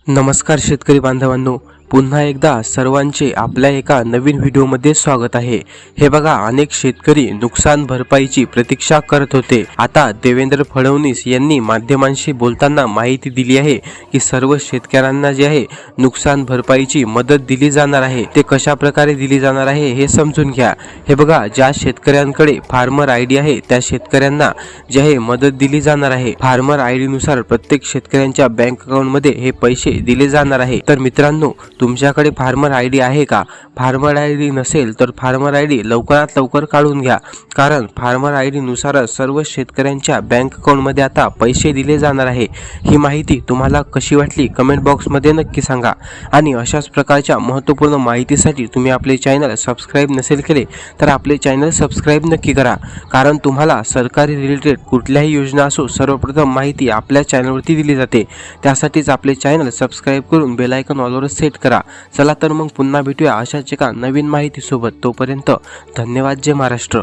नमस्कार शेतकरी बांधवांनो, पुन्हा एकदा सर्वांचे आपल्या एका नवीन व्हिडिओमध्ये स्वागत आहे। हे बघा, अनेक शेतकरी नुकसान भरपाईची प्रतीक्षा करत होते। आता देवेंद्र फडणवीस यांनी माध्यमांशी बोलताना माहिती दिली आहे की सर्व शेतकऱ्यांना जे आहे नुकसान भरपाईची मदत दिली जाणार आहे। ते कशा प्रकारे दिली जाणार आहे हे समजून घ्या। हे बघा, ज्या शेतकऱ्यांकडे फार्मर आयडी आहे त्या शेतकऱ्यांना जे आहे मदत दिली जाणार आहे। फार्मर आयडी नुसार प्रत्येक शेतकऱ्यांच्या बँक अकाउंट मध्ये हे पैसे दिले जाणार आहे। तर मित्रांनो, तुमच्याकडे फार्मर आयडी आहे का? फार्मर आयडी नसेल तर फार्मर आयडी लवकरात लवकर काढून घ्या, कारण फार्मर आयडी नुसार सर्व शेतकऱ्यांच्या बँक अकाउंट मध्ये आता पैसे दिले जाणार आहे। ही माहिती तुम्हाला कशी वाटली कमेंट बॉक्स मध्ये नक्की सांगा। आणि अशाच प्रकारच्या महत्त्वपूर्ण माहितीसाठी तुम्ही आपले चॅनल सबस्क्राइब नसेल केले तर आपले चॅनल सबस्क्राइब नक्की करा, कारण तुम्हाला सरकारी रिलेटेड कुठल्याही योजना असो सर्वप्रथम माहिती आपल्या चॅनलवरती दिली जाते। त्यासाठीच आपले चॅनल सबस्क्राइब करून बेल आयकॉन ऑलवर सेट करा। चला तर मग पुन्हा भेटूया अशाच एका नवीन माहिती सोबत। तोपर्यंत धन्यवाद। जय महाराष्ट्र।